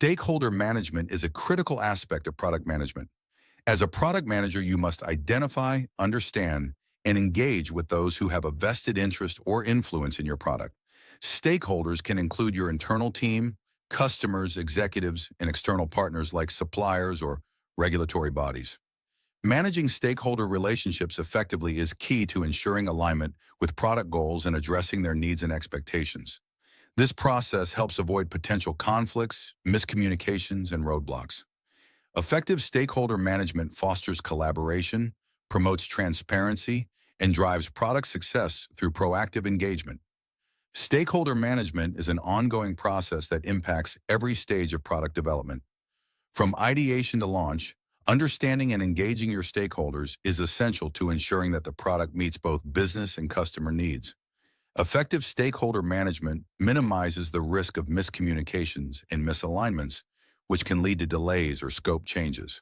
Stakeholder management is a critical aspect of product management. As a product manager, you must identify, understand, and engage with those who have a vested interest or influence in your product. Stakeholders can include your internal team, customers, executives, and external partners like suppliers or regulatory bodies. Managing stakeholder relationships effectively is key to ensuring alignment with product goals and addressing their needs and expectations. This process helps avoid potential conflicts, miscommunications, and roadblocks. Effective stakeholder management fosters collaboration, promotes transparency, and drives product success through proactive engagement. Stakeholder management is an ongoing process that impacts every stage of product development. From ideation to launch, understanding and engaging your stakeholders is essential to ensuring that the product meets both business and customer needs. Effective stakeholder management minimizes the risk of miscommunications and misalignments, which can lead to delays or scope changes.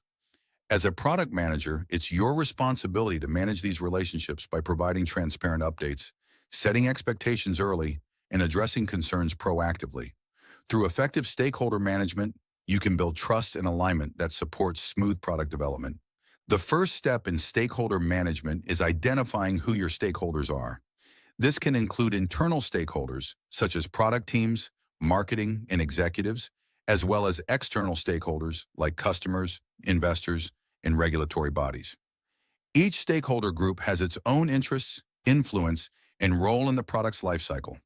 As a product manager, it's your responsibility to manage these relationships by providing transparent updates, setting expectations early, and addressing concerns proactively. Through effective stakeholder management, you can build trust and alignment that supports smooth product development. The first step in stakeholder management is identifying who your stakeholders are. This can include internal stakeholders, such as product teams, marketing, and executives, as well as external stakeholders like customers, investors, and regulatory bodies. Each stakeholder group has its own interests, influence, and role in the product's lifecycle.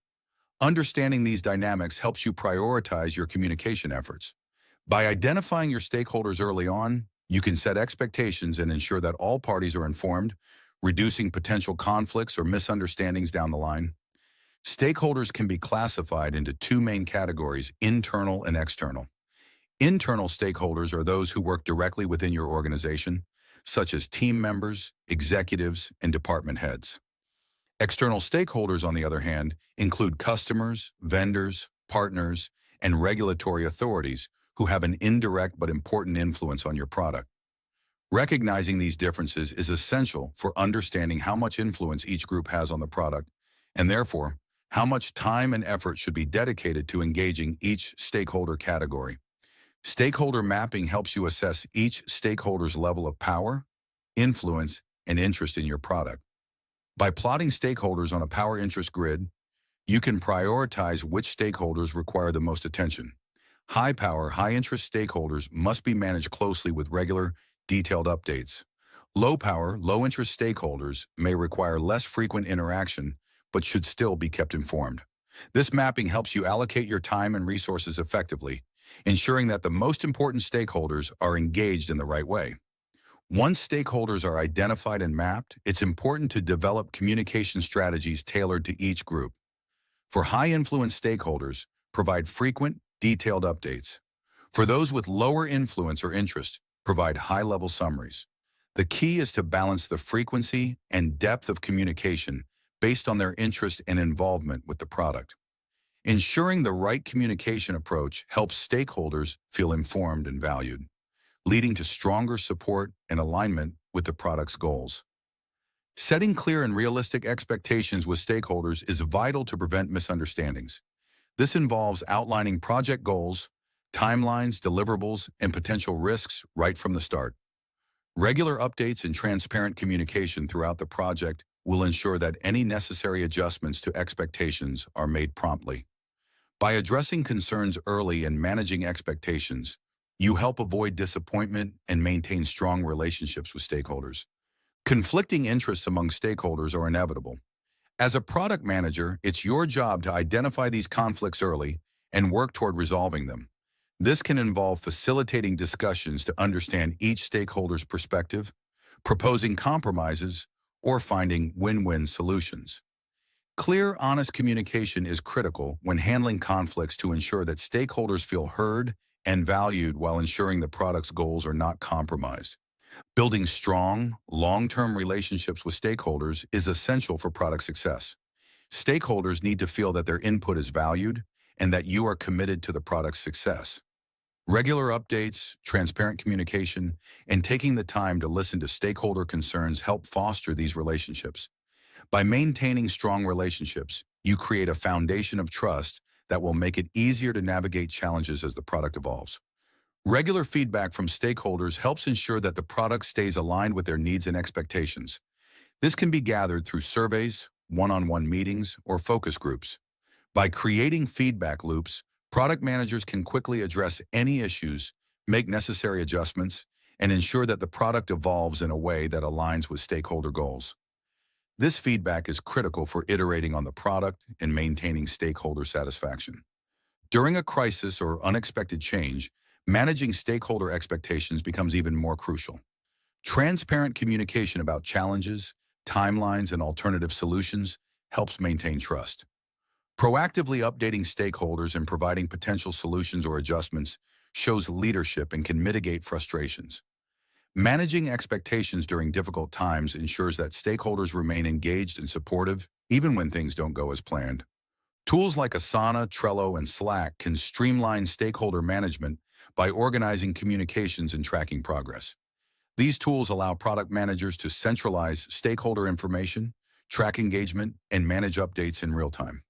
Understanding these dynamics helps you prioritize your communication efforts. By identifying your stakeholders early on, you can set expectations and ensure that all parties are informed, reducing potential conflicts or misunderstandings down the line. Stakeholders can be classified into two main categories: internal and external. Internal stakeholders are those who work directly within your organization, such as team members, executives, and department heads. External stakeholders, on the other hand, include customers, vendors, partners, and regulatory authorities who have an indirect but important influence on your product. Recognizing these differences is essential for understanding how much influence each group has on the product, and therefore, how much time and effort should be dedicated to engaging each stakeholder category. Stakeholder mapping helps you assess each stakeholder's level of power, influence, and interest in your product. By plotting stakeholders on a power interest grid, you can prioritize which stakeholders require the most attention. High power, high interest stakeholders must be managed closely with regular, detailed updates. Low power, low interest stakeholders may require less frequent interaction, but should still be kept informed. This mapping helps you allocate your time and resources effectively, ensuring that the most important stakeholders are engaged in the right way. Once stakeholders are identified and mapped, it's important to develop communication strategies tailored to each group. For high-influence stakeholders, provide frequent, detailed updates. For those with lower influence or interest, provide high-level summaries. The key is to balance the frequency and depth of communication based on their interest and involvement with the product. Ensuring the right communication approach helps stakeholders feel informed and valued, leading to stronger support and alignment with the product's goals. Setting clear and realistic expectations with stakeholders is vital to prevent misunderstandings. This involves outlining project goals, timelines, deliverables, and potential risks right from the start. Regular updates and transparent communication throughout the project will ensure that any necessary adjustments to expectations are made promptly. By addressing concerns early and managing expectations, you help avoid disappointment and maintain strong relationships with stakeholders. Conflicting interests among stakeholders are inevitable. As a product manager, it's your job to identify these conflicts early and work toward resolving them. This can involve facilitating discussions to understand each stakeholder's perspective, proposing compromises, or finding win-win solutions. Clear, honest communication is critical when handling conflicts to ensure that stakeholders feel heard and valued while ensuring the product's goals are not compromised. Building strong, long-term relationships with stakeholders is essential for product success. Stakeholders need to feel that their input is valued and that you are committed to the product's success. Regular updates, transparent communication, and taking the time to listen to stakeholder concerns help foster these relationships. By maintaining strong relationships, you create a foundation of trust that will make it easier to navigate challenges as the product evolves. Regular feedback from stakeholders helps ensure that the product stays aligned with their needs and expectations. This can be gathered through surveys, one-on-one meetings, or focus groups. By creating feedback loops, product managers can quickly address any issues, make necessary adjustments, and ensure that the product evolves in a way that aligns with stakeholder goals. This feedback is critical for iterating on the product and maintaining stakeholder satisfaction. During a crisis or unexpected change, managing stakeholder expectations becomes even more crucial. Transparent communication about challenges, timelines, and alternative solutions helps maintain trust. Proactively updating stakeholders and providing potential solutions or adjustments shows leadership and can mitigate frustrations. Managing expectations during difficult times ensures that stakeholders remain engaged and supportive, even when things don't go as planned. Tools like Asana, Trello, and Slack can streamline stakeholder management by organizing communications and tracking progress. These tools allow product managers to centralize stakeholder information, track engagement, and manage updates in real time.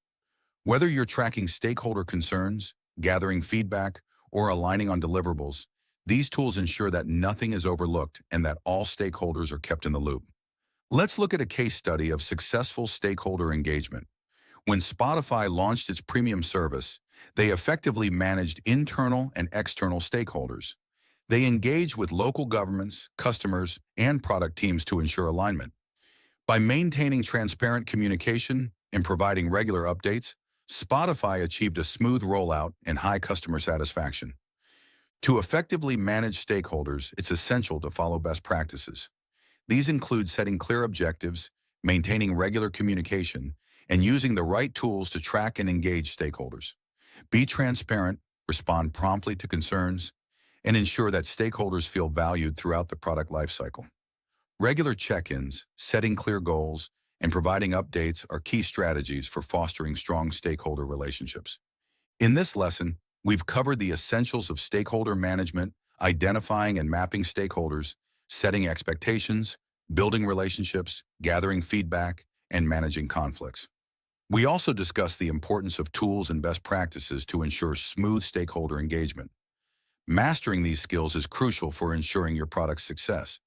Whether you're tracking stakeholder concerns, gathering feedback, or aligning on deliverables, these tools ensure that nothing is overlooked and that all stakeholders are kept in the loop. Let's look at a case study of successful stakeholder engagement. When Spotify launched its premium service, they effectively managed internal and external stakeholders. They engaged with local governments, customers, and product teams to ensure alignment. By maintaining transparent communication and providing regular updates, Spotify achieved a smooth rollout and high customer satisfaction. To effectively manage stakeholders, it's essential to follow best practices. These include setting clear objectives, maintaining regular communication, and using the right tools to track and engage stakeholders. Be transparent, respond promptly to concerns, and ensure that stakeholders feel valued throughout the product lifecycle. Regular check-ins, setting clear goals, and providing updates are key strategies for fostering strong stakeholder relationships. In this lesson, we've covered the essentials of stakeholder management, identifying and mapping stakeholders, setting expectations, building relationships, gathering feedback, and managing conflicts. We also discussed the importance of tools and best practices to ensure smooth stakeholder engagement. Mastering these skills is crucial for ensuring your product's success.